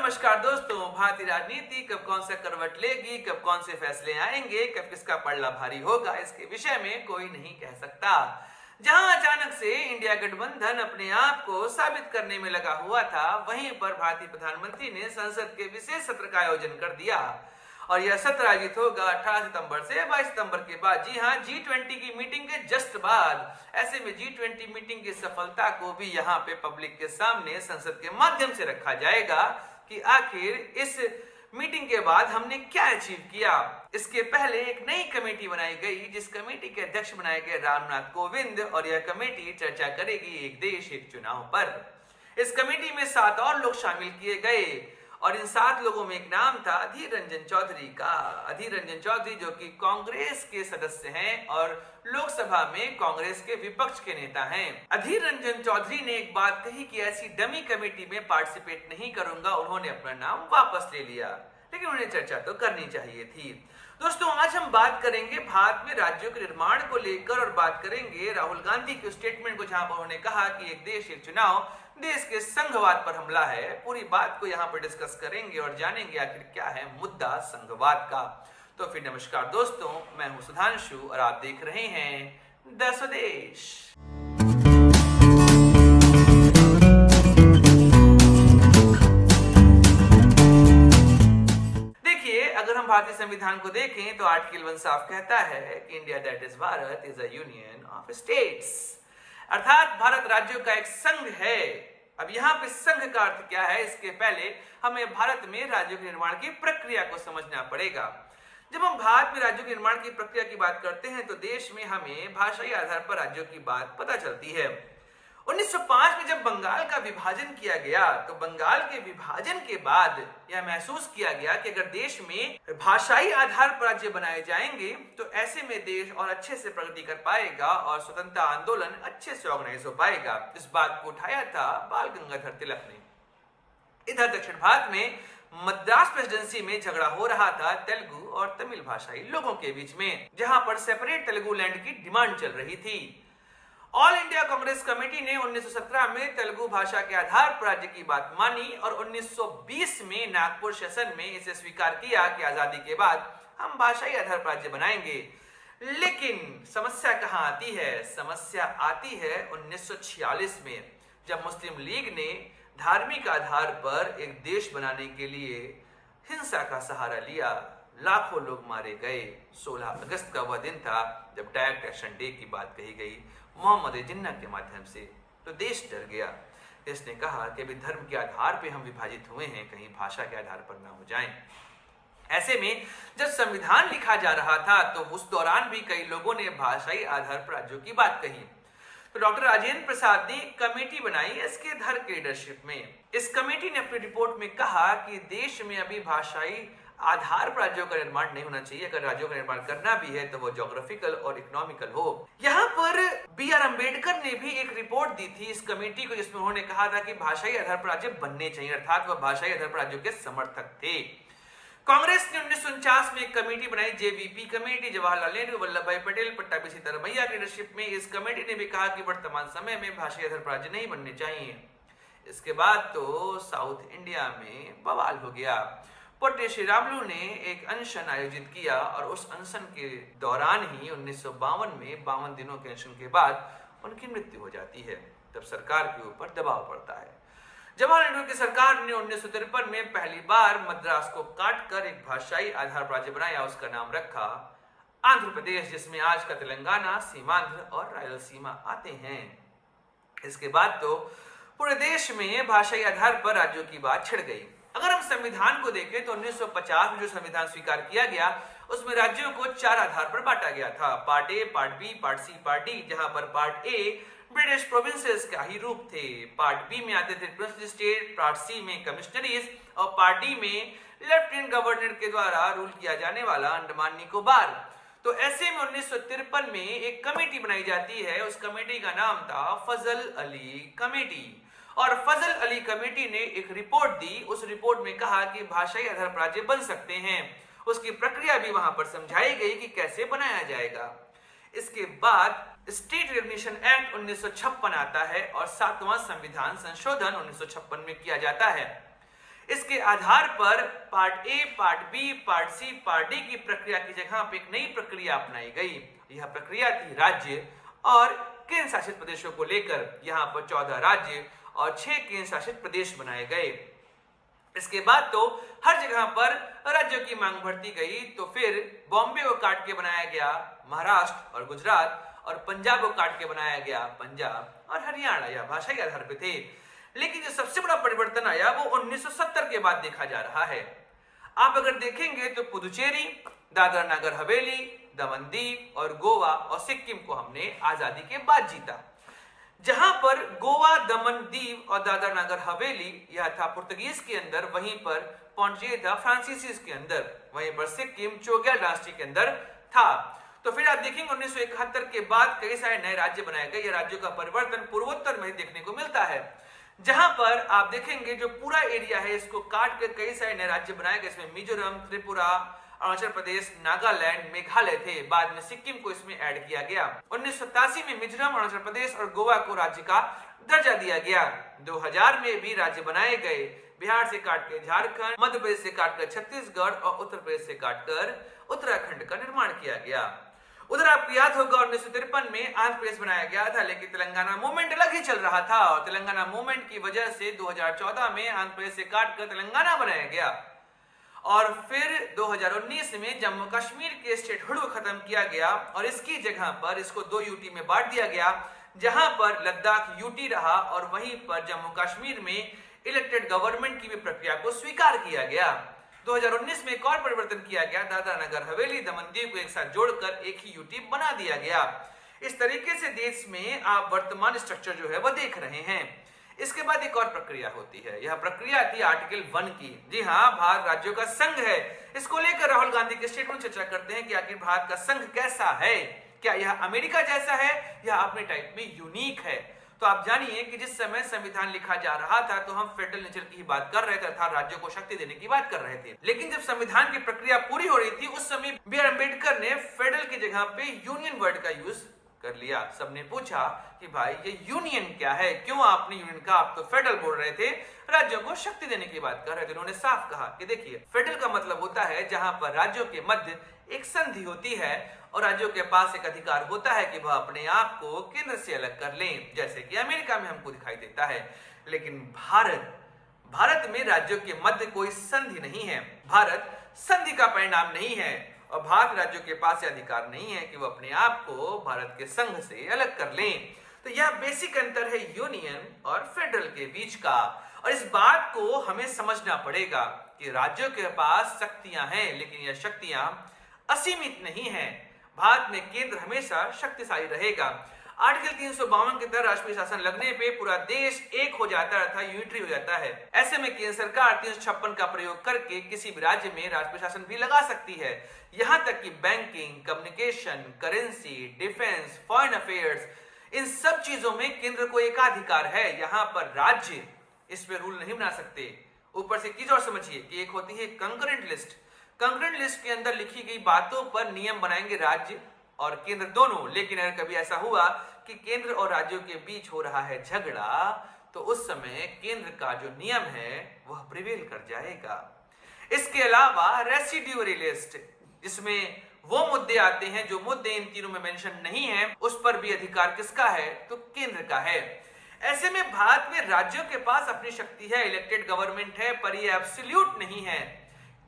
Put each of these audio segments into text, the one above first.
नमस्कार दोस्तों। भारतीय राजनीति कब कौन सा करवट लेगी, कब कौन से फैसले आएंगे, कब किसका पलड़ा भारी होगा, इसके विषय में कोई नहीं कह सकता। जहां अचानक से इंडिया गठबंधन अपने आप को साबित करने में लगा हुआ था, वहीं पर भारतीय प्रधानमंत्री ने संसद के विशेष सत्र का आयोजन कर दिया और यह सत्र आयोजित होगा 18 सितंबर से 22 सितंबर के बाद। जी हां, G20 की मीटिंग के जस्ट बाद। ऐसे में G20 मीटिंग की सफलता को भी यहाँ पे पब्लिक के सामने संसद के माध्यम से रखा जाएगा कि आखिर इस मीटिंग के बाद हमने क्या अचीव किया। इसके पहले एक नई कमेटी बनाई गई, जिस कमेटी के अध्यक्ष बनाए गए रामनाथ कोविंद, और यह कमेटी चर्चा करेगी एक देश एक चुनाव पर। इस कमेटी में 7 और लोग शामिल किए गए और इन 7 लोगों में एक नाम था अधीर रंजन चौधरी का। अधीर रंजन चौधरी जो कि कांग्रेस के सदस्य हैं और लोकसभा में कांग्रेस के विपक्ष के नेता हैं। अधीर रंजन चौधरी ने एक बात कही कि ऐसी डमी कमेटी में पार्टिसिपेट नहीं करूंगा। उन्होंने अपना नाम वापस ले लिया, लेकिन उन्हें चर्चा तो करनी चाहिए थी। दोस्तों, आज हम बात करेंगे भारत में राज्यों के निर्माण को लेकर और बात करेंगे राहुल गांधी के स्टेटमेंट को, जहां पर उन्होंने कहा कि एक देश एक चुनाव देश के संघवाद पर हमला है। पूरी बात को यहाँ पर डिस्कस करेंगे और जानेंगे आखिर क्या है मुद्दा संघवाद का। तो फिर नमस्कार दोस्तों, मैं हूं सुधांशु और आप देख रहे हैं द स्वदेश। अगर हम भारतीय संविधान को देखें तो आर्टिकल 1 साफ कहता है कि India that is Bharat is a union of states, अर्थात भारत राज्यों का एक संघ है। अब यहाँ पे संघ का अर्थ क्या है, इसके पहले हमें भारत में राज्यों के निर्माण की प्रक्रिया को समझना पड़ेगा। जब हम भारत में राज्यों के निर्माण की प्रक्रिया की बात करते हैं तो देश में हमें भाषाई आधार पर राज्यों की बात पता चलती है। 1905 में जब बंगाल का विभाजन किया गया तो बंगाल के विभाजन के बाद यह महसूस किया गया कि अगर देश में भाषाई आधार पर राज्य बनाए जाएंगे तो ऐसे में देश और अच्छे से प्रगति कर पाएगा और स्वतंत्रता आंदोलन अच्छे से ऑर्गेनाइज हो पाएगा। इस बात को उठाया था बाल गंगाधर तिलक ने। इधर दक्षिण भारत में मद्रास प्रेसिडेंसी में झगड़ा हो रहा था तेलुगु और तमिल भाषाई लोगों के बीच में, जहां पर सेपरेट तेलुगु लैंड की डिमांड चल रही थी। ऑल इंडिया कांग्रेस कमेटी ने 1917 में तेलुगु भाषा के आधार पर राज्य की बात मानी और 1920 में नागपुर सेशन में इसे स्वीकार किया कि आजादी के बाद हम भाषाई आधार पर राज्य बनाएंगे। लेकिन समस्या कहां आती है? समस्या आती है 1946 में, जब मुस्लिम लीग ने धार्मिक आधार पर एक देश बनाने के लिए हिंसा का सहारा लिया। लाखों लोग मारे गए। 16 अगस्त का वह दिन था जब डायरेक्ट एक्शन डे की बात कही गई मोहम्मद जिन्ना के माध्यम से। तो देश डर गया। इसने कहा कि अभी धर्म के आधार पे हम विभाजित हुए हैं, कहीं भाषा के आधार पर ना हो जाएं। ऐसे में जब संविधान लिखा जा रहा था तो उस दौरान भी कई लोगों ने भाषाई आधार पर राज्यों की बात कही। तो डॉक्टर राजेंद्र प्रसाद ने कमेटी बनाई एसके धर के लीडरशिप में। इस कमेटी ने अपनी रिपोर्ट में कहा कि देश में अभी भाषाई आधार पर राज्यों का निर्माण नहीं होना चाहिए। अगर राज्यों का निर्माण करना भी है तो वो ज्योग्राफिकल और इकोनॉमिकल हो। यहाँ पर B.R. अम्बेडकर ने भी एक रिपोर्ट दी थी इस कमेटी को, जिसमें उन्होंने कहा था कि भाषाई आधार पर राज्य बनने चाहिए, अर्थात वह भाषाई आधार पर राज्यों के समर्थक थे। कांग्रेस ने 1949 में एक कमेटी बनाई, JVP कमेटी, जवाहरलाल नेहरू, वल्लभ भाई पटेल, पट्टाभी सीतारमैया की लीडरशिप में। इस कमेटी ने भी कहा कि वर्तमान समय में भाषाई आधार पर राज्य नहीं बनने चाहिए। इसके बाद तो साउथ इंडिया में बवाल हो गया। पोटे श्रीरामुलु ने एक अनशन आयोजित किया और उस अनशन के दौरान ही 1952 में 52 दिनों के अनशन के बाद उनकी मृत्यु हो जाती है। तब सरकार के ऊपर दबाव पड़ता है। जवाहरलाल नेहरू की सरकार ने 1953 में पहली बार मद्रास को काटकर एक भाषाई आधार पर राज्य बनाया। उसका नाम रखा आंध्र प्रदेश, जिसमें आज का तेलंगाना, सीमांध्र और रायलसीमा आते हैं। इसके बाद तो पूरे देश में भाषाई आधार पर राज्यों की बात छिड़ गई। अगर हम संविधान को देखें तो 1950 में जो संविधान स्वीकार किया गया उसमें राज्यों को 4 आधार पर बांटा गया था, part A, part B, part C, part D. जहां पर पार्ट ए ब्रिटिश प्रोविंसेस का ही रूप थे, पार्ट बी में आते थे प्रिंसली स्टेट, पार्ट सी में कमिश्नरीज और पार्ट डी में लेफ्टिनेंट गवर्नर के द्वारा रूल किया जाने वाला अंडमान निकोबार। तो ऐसे में 1953 में एक कमेटी बनाई जाती है। उस कमेटी का नाम था फजल अली कमेटी और फजल अली कमेटी ने एक रिपोर्ट दी। उस रिपोर्ट में कहा कि भाषाई आधार पर राज्य बन सकते हैं। उसकी प्रक्रिया भी वहां पर समझाई गई कि कैसे बनाया जाएगा। इसके बाद स्टेट रिकॉग्निशन एक्ट 1956 आता है और 7वां संविधान संशोधन 1956 में किया जाता है। इसके इसके आधार पर part A, part B, part C, part D की प्रक्रिया की जगह पे एक नई प्रक्रिया अपनाई गई। यह प्रक्रिया थी राज्य और केंद्र शासित प्रदेशों को लेकर। यहाँ पर 14 राज्य और 6 केंद्र शासित प्रदेश बनाए गए। इसके बाद तो हर जगह पर राज्यों की मांग बढ़ती गई, तो फिर बॉम्बे को काट के बनाया गया महाराष्ट्र और गुजरात, और पंजाब को काट के बनाया गया पंजाब और हरियाणा। यह भाषाई आधार पे थे। लेकिन जो सबसे बड़ा परिवर्तन आया वो 1970 के बाद देखा जा रहा है। आप अगर देखेंगे तो पुदुचेरी, दादरा नगर हवेली, दमन दीव और गोवा और सिक्किम को हमने आजादी के बाद जीता। जहां पर गोवा, दमन दीव और दादरा नगर हवेली यह था पुर्तगीज के अंदर, वहीं पर पौंडीचेरी था फ्रांसीसीज के अंदर, वहीं पर सिक्किम चोग्याल डायनेस्टी के अंदर था। तो फिर आप देखेंगे 1971 के बाद कई सारे नए राज्य बनाए गए। ये राज्यों का परिवर्तन पूर्वोत्तर में देखने को मिलता है, जहां पर आप देखेंगे जो पूरा एरिया है इसको काट के कई सारे नए राज्य बनाए गए। इसमें मिजोरम, त्रिपुरा, अरुणाचल प्रदेश, नागालैंड, मेघालय थे। बाद में सिक्किम को इसमें ऐड किया गया। 1987 में मिजोरम, अरुणाचल प्रदेश और गोवा को राज्य का दर्जा दिया गया। 2000 में भी राज्य बनाए गए। बिहार से काटकर झारखंड, मध्य प्रदेश से काटकर छत्तीसगढ़ और उत्तर प्रदेश से काटकर उत्तराखंड का निर्माण किया गया। उधर आपको याद होगा 1953 में आंध्र प्रदेश बनाया गया था, लेकिन तेलंगाना मूवमेंट अलग ही चल रहा था और तेलंगाना मूवमेंट की वजह से 2014 में आंध्र प्रदेश से काटकर तेलंगाना बनाया गया। और फिर 2019 में जम्मू कश्मीर के स्टेटहुड को खत्म किया गया और इसकी जगह पर इसको 2 यूटी में बांट दिया गया, जहां पर लद्दाख यूटी रहा और वहीं पर जम्मू कश्मीर में इलेक्टेड गवर्नमेंट की भी प्रक्रिया को स्वीकार किया गया। 2019 में एक और परिवर्तन किया गया। दादरा नगर हवेली, दमन दीव को एक साथ जोड़कर एक ही यूटी बना दिया गया। इस तरीके से देश में आप वर्तमान स्ट्रक्चर जो है वो देख रहे हैं। इसके बाद एक और प्रक्रिया होती है। यह प्रक्रिया थी आर्टिकल 1 की। जी हाँ, भारत राज्यों का संघ है। इसको लेकर राहुल गांधी के स्टेटमेंट चर्चा करते हैं कि आखिर भारत का संघ कैसा है, क्या यह अमेरिका जैसा है या अपने टाइप में यूनिक है। तो आप जानिए कि जिस समय संविधान लिखा जा रहा था तो हम फेडरल नेचर की बात कर रहे थे, अर्थात राज्यों को शक्ति देने की बात कर रहे थे। लेकिन जब संविधान की प्रक्रिया पूरी हो रही थी उस समय बी आर अम्बेडकर ने फेडरल की जगह पे यूनियन वर्ड का यूज कर लिया। सबने पूछा कि भाई ये यूनियन क्या है, क्यों आपने यूनियन कहा, आप तो फेडरल बोल रहे थे, राज्यों को शक्ति देने की बात कर रहे थे। उन्होंने साफ कहा कि देखिए, फेडरल का मतलब होता है जहां पर राज्यों के मध्य एक संधि होती है और राज्यों के पास एक अधिकार होता है कि वह अपने आप को केंद्र से अलग कर लें, जैसे कि अमेरिका में हमको दिखाई देता है। लेकिन भारत में राज्यों के मध्य कोई संधि नहीं है। भारत संधि का परिणाम नहीं है और भारत राज्यों के पास यह अधिकार नहीं है कि वो अपने आप को भारत के संघ से अलग कर लें। तो यह बेसिक अंतर है यूनियन और फेडरल के बीच का। और इस बात को हमें समझना पड़ेगा कि राज्यों के पास शक्तियां हैं, लेकिन यह शक्तियां असीमित नहीं है। भारत में केंद्र हमेशा शक्तिशाली रहेगा। आर्टिकल 352 के तहत राष्ट्रीय शासन लगने पे पूरा देश एक हो जाता है, अर्थात यूनिटरी हो जाता है। ऐसे में केंद्र सरकार 356 का प्रयोग करके किसी भी राज्य में राष्ट्रीय शासन भी लगा सकती है। यहां तक कि banking, communication, currency, defence, foreign affairs, इन सब चीजों में केंद्र को एकाधिकार है। यहाँ पर राज्य इस पे रूल नहीं बना सकते। ऊपर से चीज और समझिए कि एक होती है कंकरेंट लिस्ट। कंकरेंट लिस्ट के अंदर लिखी गई बातों पर नियम बनाएंगे राज्य और केंद्र दोनों। लेकिन अगर कभी ऐसा हुआ कि केंद्र और राज्यों के बीच हो रहा है झगड़ा, तो उस समय केंद्र का जो नियम है वह प्रिवेल कर जाएगा। इसके अलावा रेसिड्यूअरी लिस्ट, जिसमें वो मुद्दे आते हैं जो मुद्दे इन तीनों में मेंशन नहीं है, उस पर भी अधिकार किसका है, तो केंद्र का है। ऐसे में भारत में राज्यों के पास अपनी शक्ति है, इलेक्टेड गवर्नमेंट है, पर ये एब्सोल्यूट नहीं है।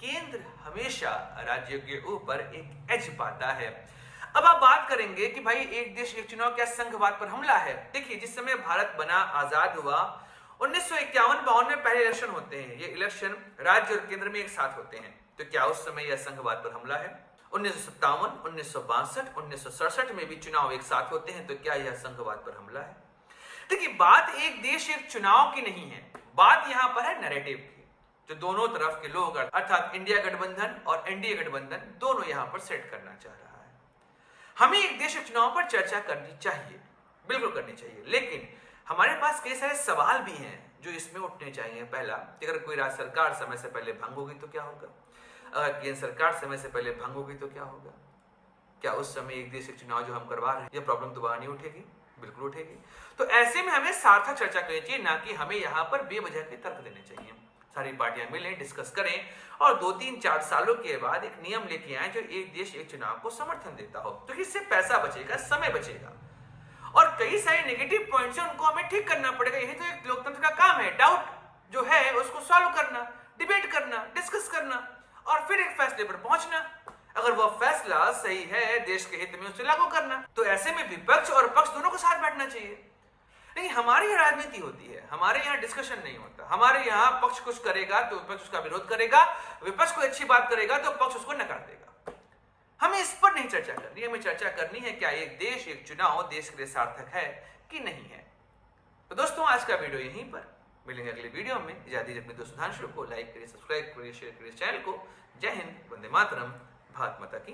केंद्र हमेशा राज्यों के ऊपर एक एज पाता है। अब आप बात करेंगे कि भाई एक देश एक चुनाव क्या संघवाद पर हमला है। देखिए, जिस समय भारत बना, आजाद हुआ, 1951-52 में पहले इलेक्शन होते हैं। ये इलेक्शन राज्य और केंद्र में एक साथ होते हैं। तो क्या उस समय यह संघवाद पर हमला है? 1957, 1962, 1967 में भी चुनाव एक साथ होते हैं। तो क्या यह संघवाद पर हमला है? देखिए, बात एक देश एक चुनाव की नहीं है, बात यहां पर है नैरेटिव की, जो दोनों तरफ के लोग अर्थात इंडिया गठबंधन और एनडीए गठबंधन दोनों यहां पर सेट करना चाह रहा है। हमें एक देश एक चुनाव पर चर्चा करनी चाहिए, बिल्कुल करनी चाहिए, लेकिन हमारे पास कई सारे सवाल भी हैं जो इसमें उठने चाहिए। पहला, अगर कोई राज्य सरकार समय से पहले भंग होगी तो क्या होगा? अगर केंद्र सरकार समय से पहले भंग होगी तो क्या होगा? क्या उस समय एक देश एक चुनाव जो हम करवा रहे हैं, यह प्रॉब्लम तो वहां नहीं उठेगी? बिल्कुल उठेगी। तो ऐसे में हमें सार्थक चर्चा करनी चाहिए, ना कि हमें यहाँ पर बेवजह के तर्क देने चाहिए। सारी पार्टियां मिलें, डिस्कस करें और 2-3-4 सालों के बाद एक नियम लेके आए जो एक देश एक चुनाव को समर्थन देता हो। तो इससे पैसा बचेगा, समय बचेगा और कई सारे नेगेटिव पॉइंट्स हैं उनको हमें ठीक करना पड़ेगा। यही तो एक लोकतंत्र का काम है, डाउट जो है उसको सॉल्व करना, डिबेट करना, डिस्कस करना और फिर एक फैसले पर पहुंचना। अगर वह फैसला सही है, देश के हित में, उसे लागू करना। तो ऐसे में विपक्ष और पक्ष दोनों को साथ बैठना चाहिए। नहीं, हमारी यहाँ राजनीति होती है, हमारे यहाँ डिस्कशन नहीं होता। हमारे यहाँ पक्ष कुछ करेगा तो विपक्ष उसका विरोध करेगा, विपक्ष कोई अच्छी बात करेगा तो पक्ष उसको नकार देगा। हमें इस पर नहीं चर्चा करनी, हमें चर्चा करनी है क्या एक देश एक चुनाव देश के लिए सार्थक है कि नहीं है। तो दोस्तों आज का वीडियो यहीं पर, मिलेंगे अगले वीडियो में। इजाजत दीजिए अपने दोस्त सुधांशु को। लाइक करिए, सब्सक्राइब करिए, शेयर करिए चैनल को। जय हिंद, वंदे मातरम, भारत माता की